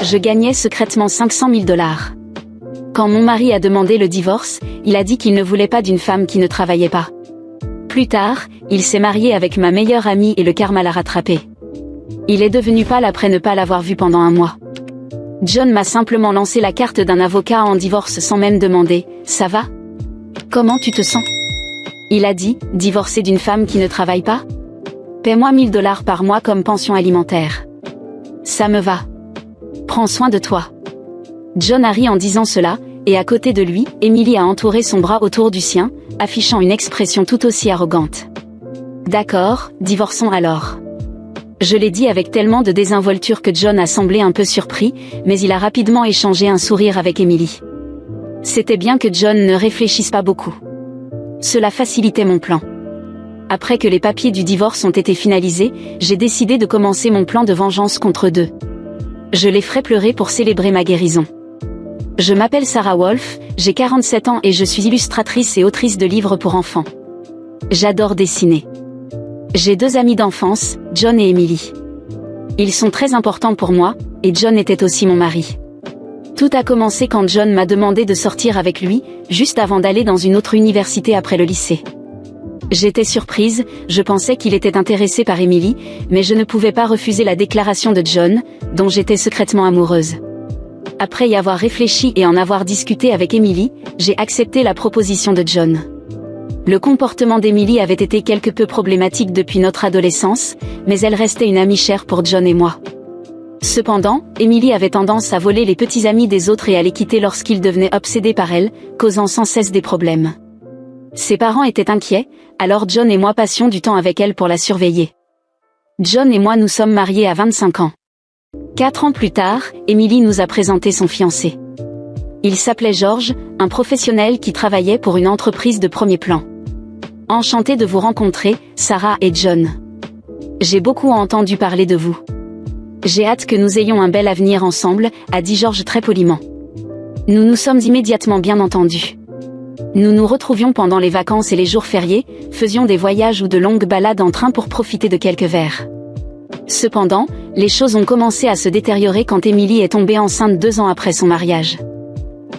Je gagnais secrètement 500 000 $. Quand mon mari a demandé le divorce, il a dit qu'il ne voulait pas d'une femme qui ne travaillait pas. Plus tard, il s'est marié avec ma meilleure amie et le karma l'a rattrapé. Il est devenu pâle après ne pas l'avoir vu pendant un mois. John m'a simplement lancé la carte d'un avocat en divorce sans même demander « Ça va ? Comment tu te sens ?» Il a dit « Divorcer d'une femme qui ne travaille pas ? Paie-moi 1 000 $ par mois comme pension alimentaire. Ça me va. Prends soin de toi. » John a ri en disant cela, et à côté de lui, Emily a entouré son bras autour du sien, affichant une expression tout aussi arrogante. « D'accord, divorçons alors. » Je l'ai dit avec tellement de désinvolture que John a semblé un peu surpris, mais il a rapidement échangé un sourire avec Emily. C'était bien que John ne réfléchisse pas beaucoup. Cela facilitait mon plan. Après que les papiers du divorce ont été finalisés, j'ai décidé de commencer mon plan de vengeance contre eux deux. Je les ferai pleurer pour célébrer ma guérison. Je m'appelle Sarah Wolf, j'ai 47 ans et je suis illustratrice et autrice de livres pour enfants. J'adore dessiner. J'ai 2 amis d'enfance, John et Emily. Ils sont très importants pour moi, et John était aussi mon mari. Tout a commencé quand John m'a demandé de sortir avec lui, juste avant d'aller dans une autre université après le lycée. J'étais surprise, je pensais qu'il était intéressé par Emily, mais je ne pouvais pas refuser la déclaration de John, dont j'étais secrètement amoureuse. Après y avoir réfléchi et en avoir discuté avec Emily, j'ai accepté la proposition de John. Le comportement d'Emily avait été quelque peu problématique depuis notre adolescence, mais elle restait une amie chère pour John et moi. Cependant, Emily avait tendance à voler les petits amis des autres et à les quitter lorsqu'ils devenaient obsédés par elle, causant sans cesse des problèmes. Ses parents étaient inquiets, alors John et moi passions du temps avec elle pour la surveiller. John et moi nous sommes mariés à 25 ans. 4 ans plus tard, Emily nous a présenté son fiancé. Il s'appelait George, un professionnel qui travaillait pour une entreprise de premier plan. Enchantée de vous rencontrer, Sarah et John. J'ai beaucoup entendu parler de vous. J'ai hâte que nous ayons un bel avenir ensemble, a dit George très poliment. Nous nous sommes immédiatement bien entendus. Nous nous retrouvions pendant les vacances et les jours fériés, faisions des voyages ou de longues balades en train pour profiter de quelques verres. Cependant, les choses ont commencé à se détériorer quand Emily est tombée enceinte 2 ans après son mariage.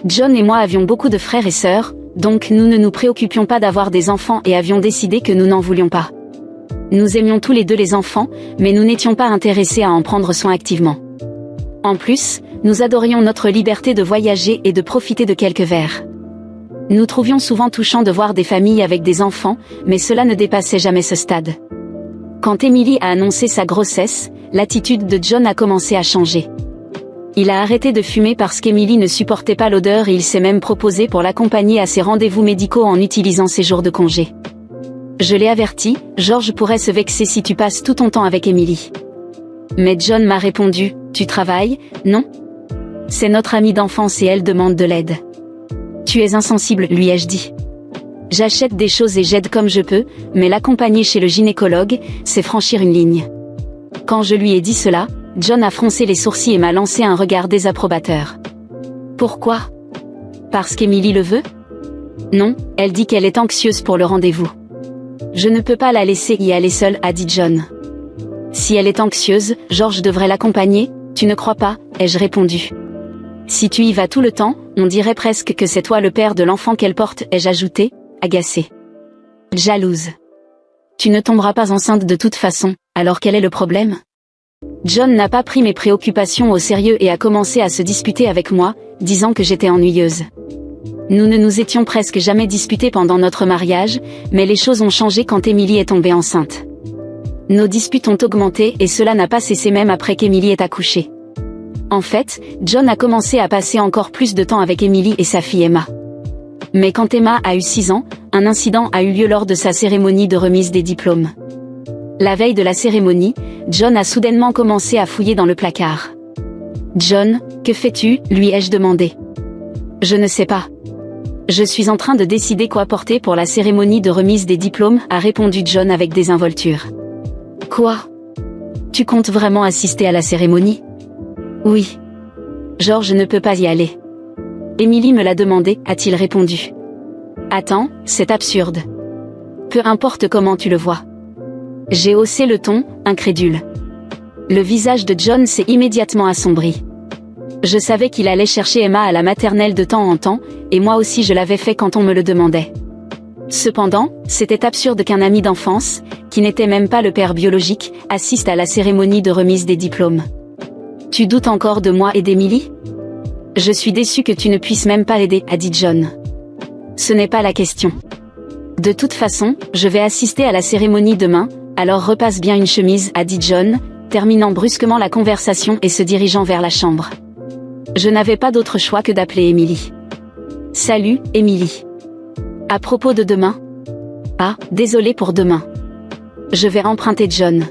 John et moi avions beaucoup de frères et sœurs, donc nous ne nous préoccupions pas d'avoir des enfants et avions décidé que nous n'en voulions pas. Nous aimions tous les deux les enfants, mais nous n'étions pas intéressés à en prendre soin activement. En plus, nous adorions notre liberté de voyager et de profiter de quelques verres. Nous trouvions souvent touchant de voir des familles avec des enfants, mais cela ne dépassait jamais ce stade. Quand Emily a annoncé sa grossesse, l'attitude de John a commencé à changer. Il a arrêté de fumer parce qu'Emily ne supportait pas l'odeur et il s'est même proposé pour l'accompagner à ses rendez-vous médicaux en utilisant ses jours de congé. Je l'ai averti, George pourrait se vexer si tu passes tout ton temps avec Emily. Mais John m'a répondu, tu travailles, non ? C'est notre amie d'enfance et elle demande de l'aide. Tu es insensible, lui ai-je dit. J'achète des choses et j'aide comme je peux, mais l'accompagner chez le gynécologue, c'est franchir une ligne. Quand je lui ai dit cela, John a froncé les sourcils et m'a lancé un regard désapprobateur. Pourquoi ? Parce qu'Emily le veut ? Non, elle dit qu'elle est anxieuse pour le rendez-vous. Je ne peux pas la laisser y aller seule, a dit John. Si elle est anxieuse, George devrait l'accompagner, tu ne crois pas, ai-je répondu. Si tu y vas tout le temps, on dirait presque que c'est toi le père de l'enfant qu'elle porte, ai-je ajouté, agacé. Jalouse. Tu ne tomberas pas enceinte de toute façon, alors quel est le problème ? John n'a pas pris mes préoccupations au sérieux et a commencé à se disputer avec moi, disant que j'étais ennuyeuse. Nous ne nous étions presque jamais disputés pendant notre mariage, mais les choses ont changé quand Emily est tombée enceinte. Nos disputes ont augmenté et cela n'a pas cessé même après qu'Emily ait accouché. En fait, John a commencé à passer encore plus de temps avec Emily et sa fille Emma. Mais quand Emma a eu 6 ans, un incident a eu lieu lors de sa cérémonie de remise des diplômes. La veille de la cérémonie, John a soudainement commencé à fouiller dans le placard. « John, que fais-tu » lui ai-je demandé. « Je ne sais pas. Je suis en train de décider quoi porter pour la cérémonie de remise des diplômes » a répondu John avec désinvolture. « Quoi ? Tu comptes vraiment assister à la cérémonie ? » « Oui. George ne peut pas y aller. »« Emily me l'a demandé » a-t-il répondu. « Attends, c'est absurde. Peu importe comment tu le vois. » J'ai haussé le ton, incrédule. Le visage de John s'est immédiatement assombri. Je savais qu'il allait chercher Emma à la maternelle de temps en temps, et moi aussi je l'avais fait quand on me le demandait. Cependant, c'était absurde qu'un ami d'enfance, qui n'était même pas le père biologique, assiste à la cérémonie de remise des diplômes. Tu doutes encore de moi et d'Emily ? Je suis déçu que tu ne puisses même pas l'aider, a dit John. Ce n'est pas la question. De toute façon, je vais assister à la cérémonie demain, alors repasse bien une chemise, a dit John, terminant brusquement la conversation et se dirigeant vers la chambre. Je n'avais pas d'autre choix que d'appeler Emily. Salut, Emily. À propos de demain ? Ah, désolé pour demain. Je vais emprunter John.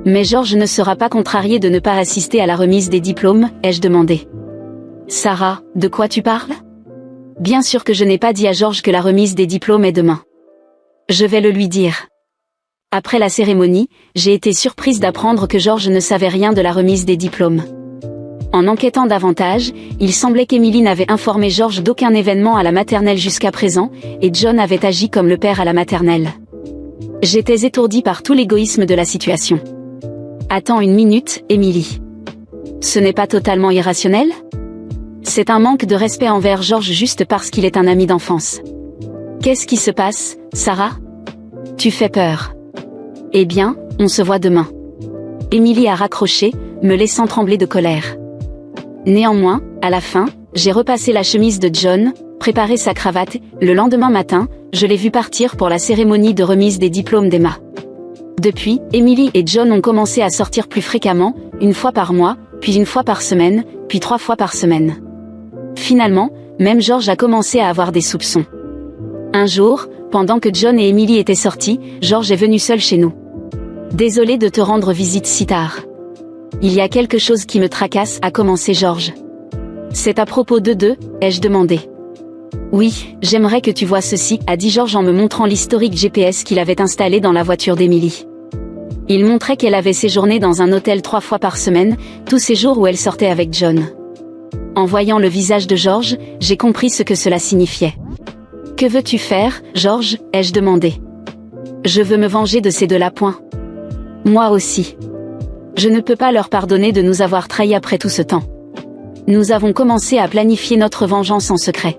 Mais George ne sera pas contrarié de ne pas assister à la remise des diplômes, ai-je demandé. Sarah, de quoi tu parles ? Bien sûr que je n'ai pas dit à George que la remise des diplômes est demain. Je vais le lui dire. Après la cérémonie, j'ai été surprise d'apprendre que George ne savait rien de la remise des diplômes. En enquêtant davantage, il semblait qu'Emily n'avait informé George d'aucun événement à la maternelle jusqu'à présent, et John avait agi comme le père à la maternelle. J'étais étourdie par tout l'égoïsme de la situation. Attends une minute, Emily. Ce n'est pas totalement irrationnel ? C'est un manque de respect envers George juste parce qu'il est un ami d'enfance. Qu'est-ce qui se passe, Sarah ? Tu fais peur. Eh bien, on se voit demain. Emily a raccroché, me laissant trembler de colère. Néanmoins, à la fin, j'ai repassé la chemise de John, préparé sa cravate, le lendemain matin, je l'ai vu partir pour la cérémonie de remise des diplômes d'Emma. Depuis, Emily et John ont commencé à sortir plus fréquemment, une fois par mois, puis une fois par semaine, puis 3 fois par semaine. Finalement, même George a commencé à avoir des soupçons. Un jour, pendant que John et Emily étaient sortis, George est venu seul chez nous. Désolé de te rendre visite si tard. Il y a quelque chose qui me tracasse, a commencé George. C'est à propos de deux, ai-je demandé. Oui, j'aimerais que tu vois ceci, a dit George en me montrant l'historique GPS qu'il avait installé dans la voiture d'Emily. Il montrait qu'elle avait séjourné dans un hôtel 3 fois par semaine, tous ces jours où elle sortait avec John. En voyant le visage de George, j'ai compris ce que cela signifiait. Que veux-tu faire, George, ai-je demandé. Je veux me venger de ces deux-là, point. Moi aussi. Je ne peux pas leur pardonner de nous avoir trahis après tout ce temps. Nous avons commencé à planifier notre vengeance en secret.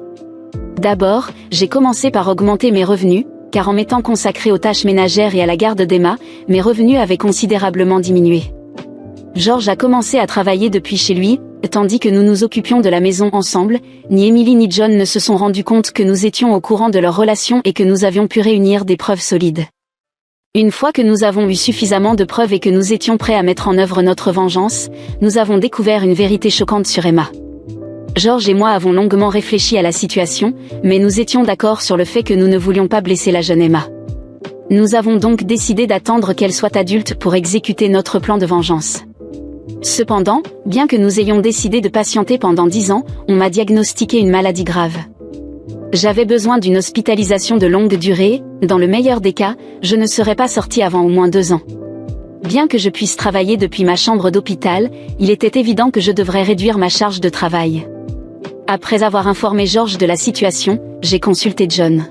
D'abord, j'ai commencé par augmenter mes revenus, car en m'étant consacré aux tâches ménagères et à la garde d'Emma, mes revenus avaient considérablement diminué. George a commencé à travailler depuis chez lui, tandis que nous nous occupions de la maison ensemble, ni Emily ni John ne se sont rendus compte que nous étions au courant de leur relation et que nous avions pu réunir des preuves solides. Une fois que nous avons eu suffisamment de preuves et que nous étions prêts à mettre en œuvre notre vengeance, nous avons découvert une vérité choquante sur Emma. George et moi avons longuement réfléchi à la situation, mais nous étions d'accord sur le fait que nous ne voulions pas blesser la jeune Emma. Nous avons donc décidé d'attendre qu'elle soit adulte pour exécuter notre plan de vengeance. Cependant, bien que nous ayons décidé de patienter pendant 10 ans, on m'a diagnostiqué une maladie grave. J'avais besoin d'une hospitalisation de longue durée, dans le meilleur des cas, je ne serais pas sortie avant au moins 2 ans. Bien que je puisse travailler depuis ma chambre d'hôpital, il était évident que je devrais réduire ma charge de travail. Après avoir informé George de la situation, j'ai consulté John.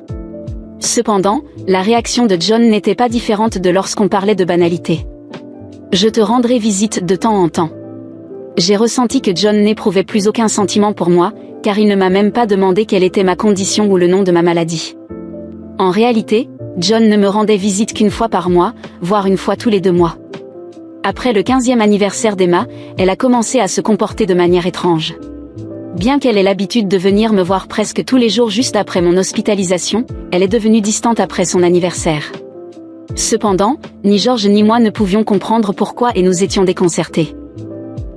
Cependant, la réaction de John n'était pas différente de lorsqu'on parlait de banalité. Je te rendrai visite de temps en temps. J'ai ressenti que John n'éprouvait plus aucun sentiment pour moi, car il ne m'a même pas demandé quelle était ma condition ou le nom de ma maladie. En réalité, John ne me rendait visite qu'une fois par mois, voire une fois tous les 2 mois. Après le 15e anniversaire d'Emma, elle a commencé à se comporter de manière étrange. Bien qu'elle ait l'habitude de venir me voir presque tous les jours juste après mon hospitalisation, elle est devenue distante après son anniversaire. Cependant, ni George ni moi ne pouvions comprendre pourquoi et nous étions déconcertés.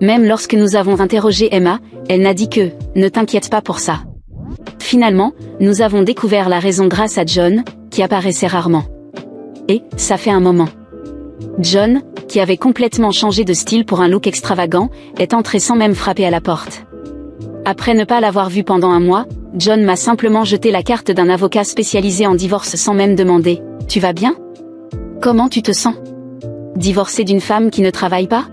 Même lorsque nous avons interrogé Emma, elle n'a dit que « ne t'inquiète pas pour ça ». Finalement, nous avons découvert la raison grâce à John, qui apparaissait rarement. Et, ça fait un moment. John, qui avait complètement changé de style pour un look extravagant, est entré sans même frapper à la porte. Après ne pas l'avoir vu pendant 1 mois, John m'a simplement jeté la carte d'un avocat spécialisé en divorce sans même demander « Tu vas bien ? Comment tu te sens ? Divorcer d'une femme qui ne travaille pas ?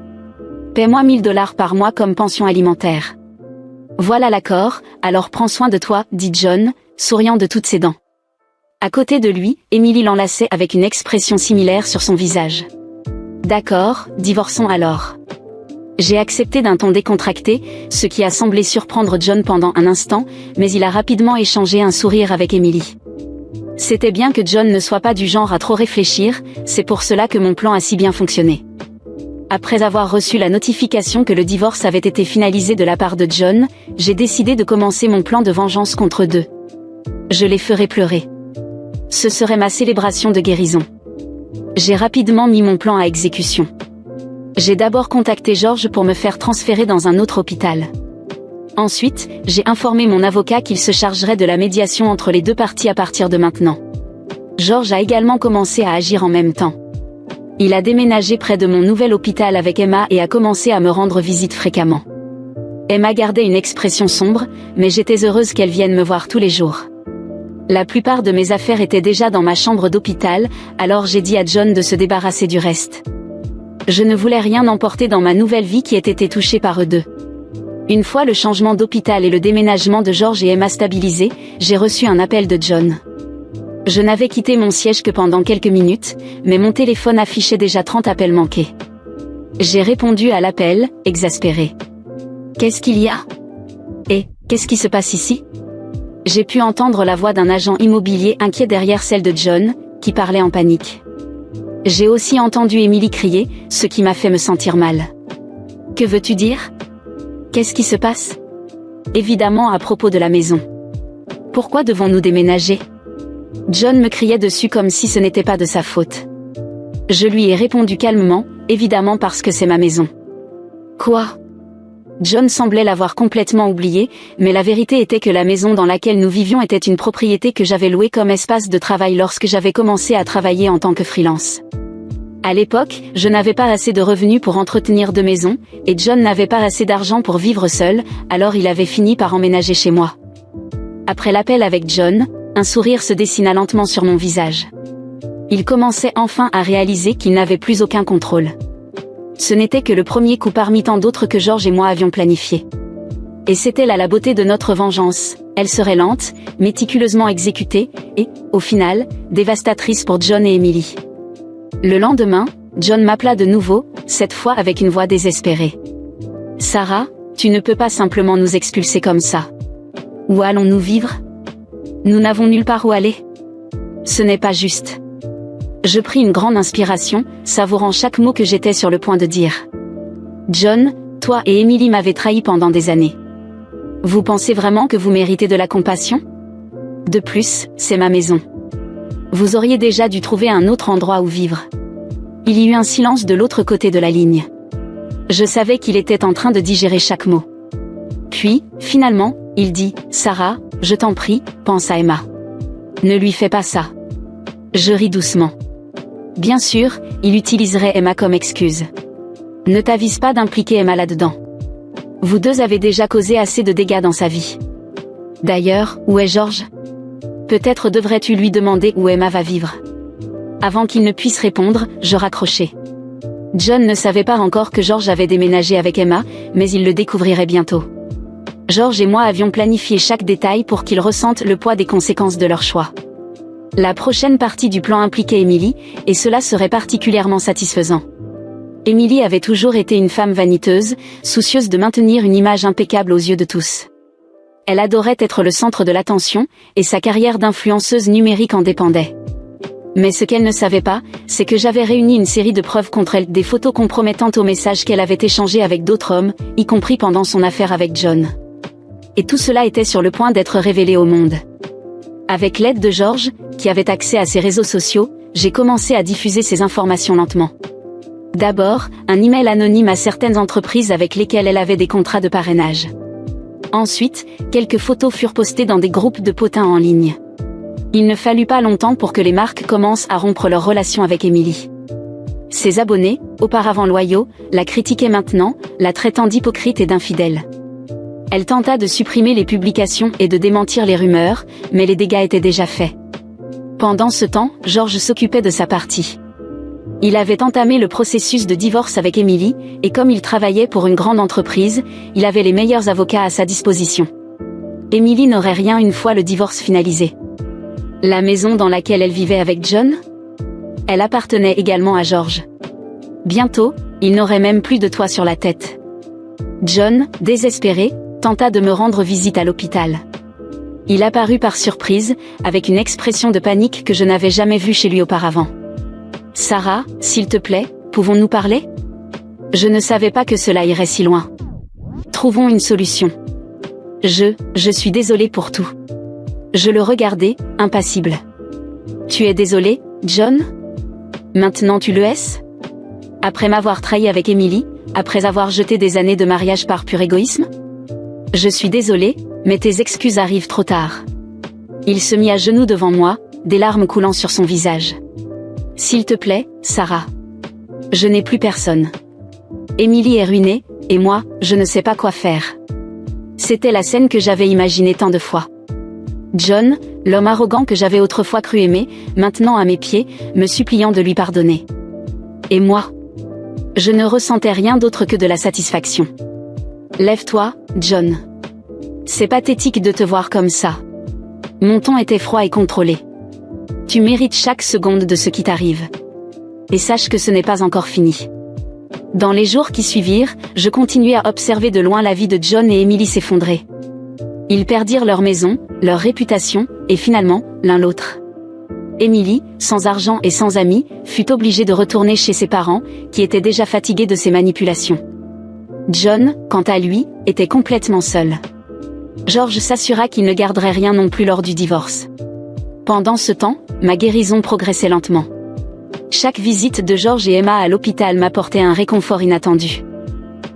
Paie-moi $1000 par mois comme pension alimentaire. » Voilà l'accord, alors prends soin de toi, dit John, souriant de toutes ses dents. À côté de lui, Emily l'enlaçait avec une expression similaire sur son visage. D'accord, divorçons alors. J'ai accepté d'un ton décontracté, ce qui a semblé surprendre John pendant un instant, mais il a rapidement échangé un sourire avec Emily. C'était bien que John ne soit pas du genre à trop réfléchir, c'est pour cela que mon plan a si bien fonctionné. Après avoir reçu la notification que le divorce avait été finalisé de la part de John, j'ai décidé de commencer mon plan de vengeance contre eux. Je les ferai pleurer. Ce serait ma célébration de guérison. J'ai rapidement mis mon plan à exécution. J'ai d'abord contacté George pour me faire transférer dans un autre hôpital. Ensuite, j'ai informé mon avocat qu'il se chargerait de la médiation entre les deux parties à partir de maintenant. George a également commencé à agir en même temps. Il a déménagé près de mon nouvel hôpital avec Emma et a commencé à me rendre visite fréquemment. Emma gardait une expression sombre, mais j'étais heureuse qu'elle vienne me voir tous les jours. La plupart de mes affaires étaient déjà dans ma chambre d'hôpital, alors j'ai dit à John de se débarrasser du reste. Je ne voulais rien emporter dans ma nouvelle vie qui ait été touchée par eux deux. Une fois le changement d'hôpital et le déménagement de George et Emma stabilisés, j'ai reçu un appel de John. Je n'avais quitté mon siège que pendant quelques minutes, mais mon téléphone affichait déjà 30 appels manqués. J'ai répondu à l'appel, exaspérée. Qu'est-ce qu'il y a? Et, qu'est-ce qui se passe ici? J'ai pu entendre la voix d'un agent immobilier inquiet derrière celle de John, qui parlait en panique. J'ai aussi entendu Emily crier, ce qui m'a fait me sentir mal. Que veux-tu dire? Qu'est-ce qui se passe? Évidemment à propos de la maison. Pourquoi devons-nous déménager? John me criait dessus comme si ce n'était pas de sa faute. Je lui ai répondu calmement, évidemment parce que c'est ma maison. Quoi? John semblait l'avoir complètement oublié, mais la vérité était que la maison dans laquelle nous vivions était une propriété que j'avais louée comme espace de travail lorsque j'avais commencé à travailler en tant que freelance. À l'époque, je n'avais pas assez de revenus pour entretenir deux maisons, et John n'avait pas assez d'argent pour vivre seul, alors il avait fini par emménager chez moi. Après l'appel avec John, un sourire se dessina lentement sur mon visage. Il commençait enfin à réaliser qu'il n'avait plus aucun contrôle. Ce n'était que le premier coup parmi tant d'autres que George et moi avions planifié. Et c'était là la beauté de notre vengeance, elle serait lente, méticuleusement exécutée, et, au final, dévastatrice pour John et Emily. Le lendemain, John m'appela de nouveau, cette fois avec une voix désespérée. « Sarah, tu ne peux pas simplement nous expulser comme ça. Où allons-nous vivre? Nous n'avons nulle part où aller. Ce n'est pas juste. » Je pris une grande inspiration, savourant chaque mot que j'étais sur le point de dire. « John, toi et Emily m'avez trahi pendant des années. Vous pensez vraiment que vous méritez de la compassion? De plus, c'est ma maison. Vous auriez déjà dû trouver un autre endroit où vivre. » Il y eut un silence de l'autre côté de la ligne. Je savais qu'il était en train de digérer chaque mot. Puis, finalement, il dit « Sarah, je t'en prie, pense à Emma. Ne lui fais pas ça. » Je ris doucement. Bien sûr, il utiliserait Emma comme excuse. Ne t'avise pas d'impliquer Emma là-dedans. Vous deux avez déjà causé assez de dégâts dans sa vie. D'ailleurs, où est George? Peut-être devrais-tu lui demander où Emma va vivre. Avant qu'il ne puisse répondre, je raccrochai. John ne savait pas encore que George avait déménagé avec Emma, mais il le découvrirait bientôt. George et moi avions planifié chaque détail pour qu'ils ressentent le poids des conséquences de leur choix. La prochaine partie du plan impliquait Emily, et cela serait particulièrement satisfaisant. Emily avait toujours été une femme vaniteuse, soucieuse de maintenir une image impeccable aux yeux de tous. Elle adorait être le centre de l'attention, et sa carrière d'influenceuse numérique en dépendait. Mais ce qu'elle ne savait pas, c'est que j'avais réuni une série de preuves contre elle, des photos compromettantes aux messages qu'elle avait échangés avec d'autres hommes, y compris pendant son affaire avec John. Et tout cela était sur le point d'être révélé au monde. Avec l'aide de George, qui avait accès à ses réseaux sociaux, j'ai commencé à diffuser ces informations lentement. D'abord, un email anonyme à certaines entreprises avec lesquelles elle avait des contrats de parrainage. Ensuite, quelques photos furent postées dans des groupes de potins en ligne. Il ne fallut pas longtemps pour que les marques commencent à rompre leur relation avec Emily. Ses abonnés, auparavant loyaux, la critiquaient maintenant, la traitant d'hypocrite et d'infidèle. Elle tenta de supprimer les publications et de démentir les rumeurs, mais les dégâts étaient déjà faits. Pendant ce temps, George s'occupait de sa partie. Il avait entamé le processus de divorce avec Emily, et comme il travaillait pour une grande entreprise, il avait les meilleurs avocats à sa disposition. Emily n'aurait rien une fois le divorce finalisé. La maison dans laquelle elle vivait avec John? Elle appartenait également à George. Bientôt, il n'aurait même plus de toit sur la tête. John, désespéré, tenta de me rendre visite à l'hôpital. Il apparut par surprise, avec une expression de panique que je n'avais jamais vue chez lui auparavant. « Sarah, s'il te plaît, pouvons-nous parler ? Je ne savais pas que cela irait si loin. Trouvons une solution. Je suis désolée pour tout. » Je le regardais, impassible. « Tu es désolé, John ? Maintenant tu le es ? Après m'avoir trahi avec Emily, après avoir jeté des années de mariage par pur égoïsme ? Je suis désolée, mais tes excuses arrivent trop tard. » Il se mit à genoux devant moi, des larmes coulant sur son visage. « S'il te plaît, Sarah. Je n'ai plus personne. Emily est ruinée, et moi, je ne sais pas quoi faire. » C'était la scène que j'avais imaginée tant de fois. John, l'homme arrogant que j'avais autrefois cru aimer, maintenant à mes pieds, me suppliant de lui pardonner. Et moi ? Je ne ressentais rien d'autre que de la satisfaction. « Lève-toi, John. C'est pathétique de te voir comme ça. » Mon ton était froid et contrôlé. « Tu mérites chaque seconde de ce qui t'arrive. Et sache que ce n'est pas encore fini. » Dans les jours qui suivirent, je continuai à observer de loin la vie de John et Emily s'effondrer. Ils perdirent leur maison, leur réputation, et finalement, l'un l'autre. Emily, sans argent et sans amis, fut obligée de retourner chez ses parents, qui étaient déjà fatigués de ses manipulations. John, quant à lui, était complètement seul. George s'assura qu'il ne garderait rien non plus lors du divorce. Pendant ce temps, ma guérison progressait lentement. Chaque visite de George et Emma à l'hôpital m'apportait un réconfort inattendu.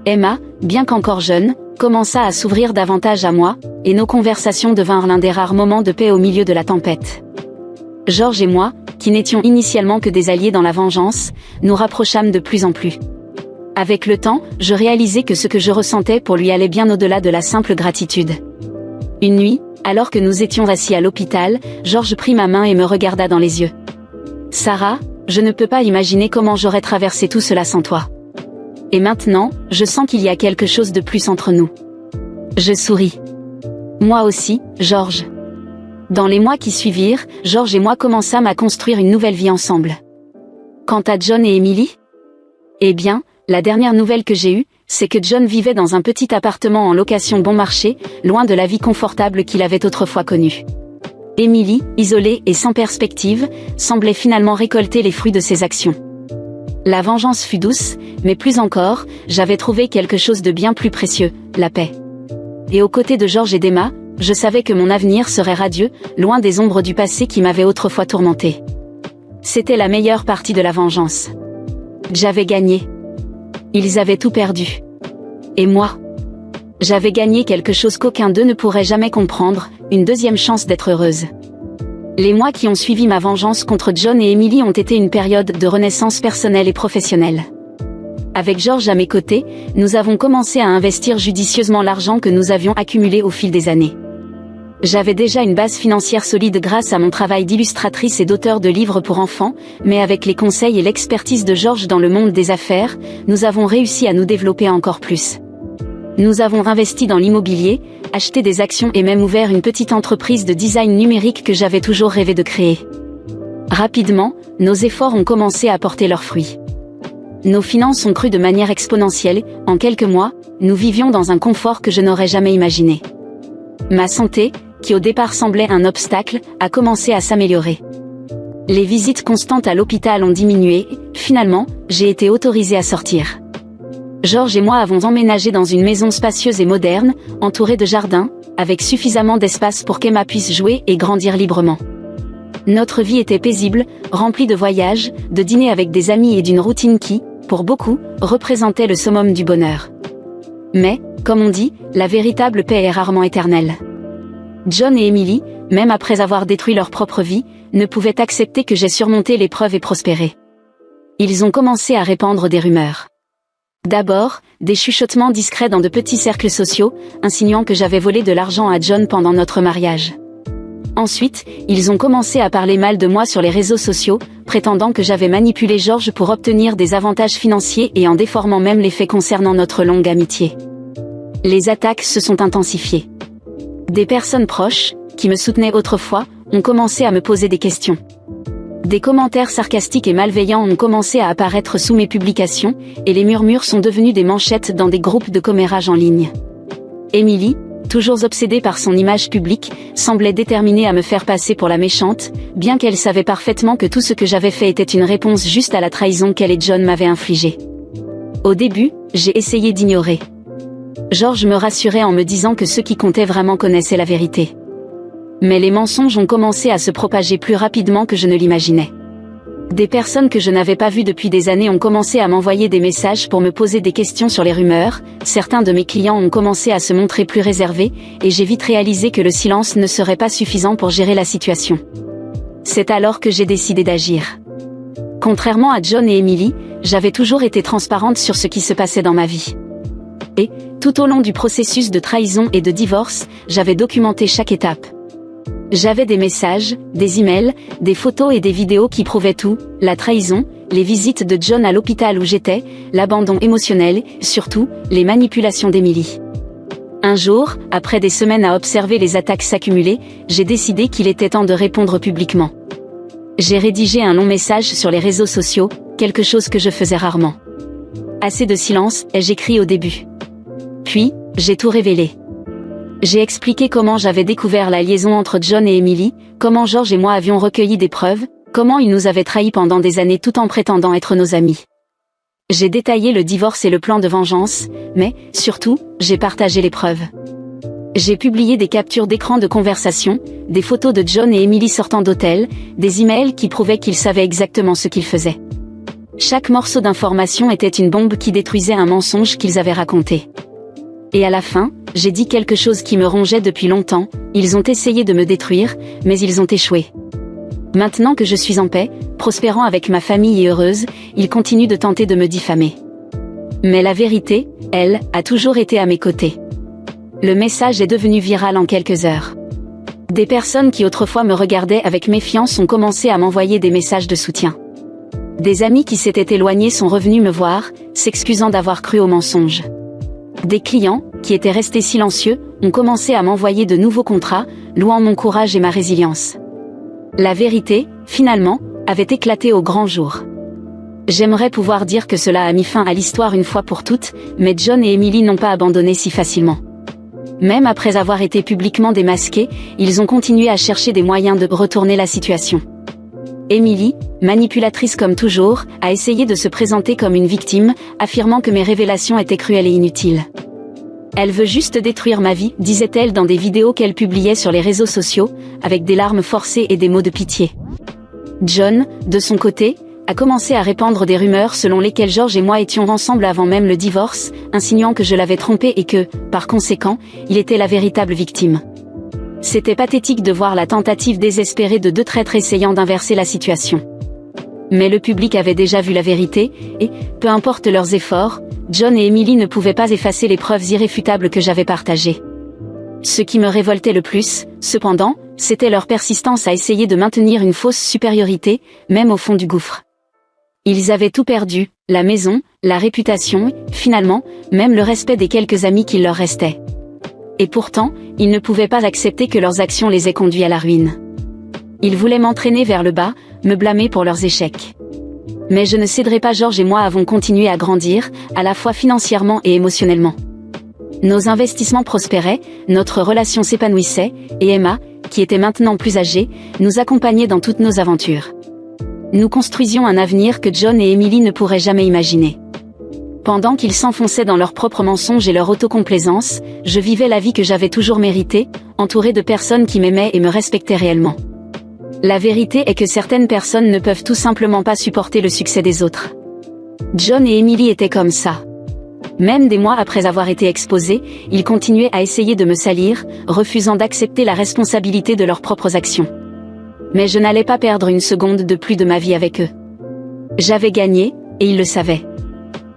Emma, bien qu'encore jeune, commença à s'ouvrir davantage à moi, et nos conversations devinrent l'un des rares moments de paix au milieu de la tempête. George et moi, qui n'étions initialement que des alliés dans la vengeance, nous rapprochâmes de plus en plus. Avec le temps, je réalisais que ce que je ressentais pour lui allait bien au-delà de la simple gratitude. Une nuit, alors que nous étions assis à l'hôpital, George prit ma main et me regarda dans les yeux. « Sarah, je ne peux pas imaginer comment j'aurais traversé tout cela sans toi. Et maintenant, je sens qu'il y a quelque chose de plus entre nous. » Je souris. « Moi aussi, George. » Dans les mois qui suivirent, George et moi commençâmes à construire une nouvelle vie ensemble. Quant à John et Emily ? Eh bien, la dernière nouvelle que j'ai eue, c'est que John vivait dans un petit appartement en location bon marché, loin de la vie confortable qu'il avait autrefois connue. Emily, isolée et sans perspective, semblait finalement récolter les fruits de ses actions. La vengeance fut douce, mais plus encore, j'avais trouvé quelque chose de bien plus précieux, la paix. Et aux côtés de George et d'Emma, je savais que mon avenir serait radieux, loin des ombres du passé qui m'avaient autrefois tourmenté. C'était la meilleure partie de la vengeance. J'avais gagné. Ils avaient tout perdu. Et moi ? J'avais gagné quelque chose qu'aucun d'eux ne pourrait jamais comprendre, une deuxième chance d'être heureuse. Les mois qui ont suivi ma vengeance contre John et Emily ont été une période de renaissance personnelle et professionnelle. Avec George à mes côtés, nous avons commencé à investir judicieusement l'argent que nous avions accumulé au fil des années. J'avais déjà une base financière solide grâce à mon travail d'illustratrice et d'auteur de livres pour enfants, mais avec les conseils et l'expertise de George dans le monde des affaires, nous avons réussi à nous développer encore plus. Nous avons investi dans l'immobilier, acheté des actions et même ouvert une petite entreprise de design numérique que j'avais toujours rêvé de créer. Rapidement, nos efforts ont commencé à porter leurs fruits. Nos finances ont cru de manière exponentielle, en quelques mois, nous vivions dans un confort que je n'aurais jamais imaginé. Ma santé, qui au départ semblait un obstacle, a commencé à s'améliorer. Les visites constantes à l'hôpital ont diminué, finalement, j'ai été autorisée à sortir. George et moi avons emménagé dans une maison spacieuse et moderne, entourée de jardins, avec suffisamment d'espace pour qu'Emma puisse jouer et grandir librement. Notre vie était paisible, remplie de voyages, de dîners avec des amis et d'une routine qui, pour beaucoup, représentait le summum du bonheur. Mais, comme on dit, la véritable paix est rarement éternelle. John et Emily, même après avoir détruit leur propre vie, ne pouvaient accepter que j'aie surmonté l'épreuve et prospéré. Ils ont commencé à répandre des rumeurs. D'abord, des chuchotements discrets dans de petits cercles sociaux, insinuant que j'avais volé de l'argent à John pendant notre mariage. Ensuite, ils ont commencé à parler mal de moi sur les réseaux sociaux, prétendant que j'avais manipulé George pour obtenir des avantages financiers et en déformant même les faits concernant notre longue amitié. Les attaques se sont intensifiées. Des personnes proches, qui me soutenaient autrefois, ont commencé à me poser des questions. Des commentaires sarcastiques et malveillants ont commencé à apparaître sous mes publications, et les murmures sont devenus des manchettes dans des groupes de commérage en ligne. Emily, toujours obsédée par son image publique, semblait déterminée à me faire passer pour la méchante, bien qu'elle savait parfaitement que tout ce que j'avais fait était une réponse juste à la trahison qu'elle et John m'avaient infligée. Au début, j'ai essayé d'ignorer. George me rassurait en me disant que ceux qui comptaient vraiment connaissaient la vérité. Mais les mensonges ont commencé à se propager plus rapidement que je ne l'imaginais. Des personnes que je n'avais pas vues depuis des années ont commencé à m'envoyer des messages pour me poser des questions sur les rumeurs, certains de mes clients ont commencé à se montrer plus réservés, et j'ai vite réalisé que le silence ne serait pas suffisant pour gérer la situation. C'est alors que j'ai décidé d'agir. Contrairement à John et Emily, j'avais toujours été transparente sur ce qui se passait dans ma vie. Et, tout au long du processus de trahison et de divorce, j'avais documenté chaque étape. J'avais des messages, des emails, des photos et des vidéos qui prouvaient tout, la trahison, les visites de John à l'hôpital où j'étais, l'abandon émotionnel, surtout, les manipulations d'Emily. Un jour, après des semaines à observer les attaques s'accumuler, j'ai décidé qu'il était temps de répondre publiquement. J'ai rédigé un long message sur les réseaux sociaux, quelque chose que je faisais rarement. Assez de silence, ai-je écrit au début. Puis, j'ai tout révélé. J'ai expliqué comment j'avais découvert la liaison entre John et Emily, comment George et moi avions recueilli des preuves, comment il nous avait trahis pendant des années tout en prétendant être nos amis. J'ai détaillé le divorce et le plan de vengeance, mais, surtout, j'ai partagé les preuves. J'ai publié des captures d'écran de conversation, des photos de John et Emily sortant d'hôtel, des emails qui prouvaient qu'ils savaient exactement ce qu'ils faisaient. Chaque morceau d'information était une bombe qui détruisait un mensonge qu'ils avaient raconté. Et à la fin, j'ai dit quelque chose qui me rongeait depuis longtemps, ils ont essayé de me détruire, mais ils ont échoué. Maintenant que je suis en paix, prospérant avec ma famille et heureuse, ils continuent de tenter de me diffamer. Mais la vérité, elle, a toujours été à mes côtés. Le message est devenu viral en quelques heures. Des personnes qui autrefois me regardaient avec méfiance ont commencé à m'envoyer des messages de soutien. Des amis qui s'étaient éloignés sont revenus me voir, s'excusant d'avoir cru aux mensonges. Des clients, qui étaient restés silencieux, ont commencé à m'envoyer de nouveaux contrats, louant mon courage et ma résilience. La vérité, finalement, avait éclaté au grand jour. J'aimerais pouvoir dire que cela a mis fin à l'histoire une fois pour toutes, mais John et Emily n'ont pas abandonné si facilement. Même après avoir été publiquement démasqués, ils ont continué à chercher des moyens de retourner la situation. Emily, manipulatrice comme toujours, a essayé de se présenter comme une victime, affirmant que mes révélations étaient cruelles et inutiles. Elle veut juste détruire ma vie, disait-elle dans des vidéos qu'elle publiait sur les réseaux sociaux, avec des larmes forcées et des mots de pitié. John, de son côté, a commencé à répandre des rumeurs selon lesquelles George et moi étions ensemble avant même le divorce, insinuant que je l'avais trompé et que, par conséquent, il était la véritable victime. C'était pathétique de voir la tentative désespérée de deux traîtres essayant d'inverser la situation. Mais le public avait déjà vu la vérité, et, peu importe leurs efforts, John et Emily ne pouvaient pas effacer les preuves irréfutables que j'avais partagées. Ce qui me révoltait le plus, cependant, c'était leur persistance à essayer de maintenir une fausse supériorité, même au fond du gouffre. Ils avaient tout perdu, la maison, la réputation, finalement, même le respect des quelques amis qui leur restaient. Et pourtant, ils ne pouvaient pas accepter que leurs actions les aient conduits à la ruine. Ils voulaient m'entraîner vers le bas, me blâmer pour leurs échecs. Mais je ne céderai pas. George et moi avons continué à grandir, à la fois financièrement et émotionnellement. Nos investissements prospéraient, notre relation s'épanouissait, et Emma, qui était maintenant plus âgée, nous accompagnait dans toutes nos aventures. Nous construisions un avenir que John et Emily ne pourraient jamais imaginer. Pendant qu'ils s'enfonçaient dans leurs propres mensonges et leur autocomplaisance, je vivais la vie que j'avais toujours méritée, entourée de personnes qui m'aimaient et me respectaient réellement. La vérité est que certaines personnes ne peuvent tout simplement pas supporter le succès des autres. John et Emily étaient comme ça. Même des mois après avoir été exposés, ils continuaient à essayer de me salir, refusant d'accepter la responsabilité de leurs propres actions. Mais je n'allais pas perdre une seconde de plus de ma vie avec eux. J'avais gagné, et ils le savaient.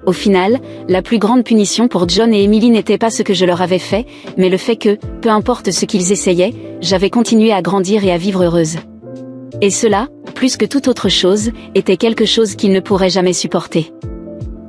Au final, la plus grande punition pour John et Emily n'était pas ce que je leur avais fait, mais le fait que, peu importe ce qu'ils essayaient, j'avais continué à grandir et à vivre heureuse. Et cela, plus que toute autre chose, était quelque chose qu'ils ne pourraient jamais supporter.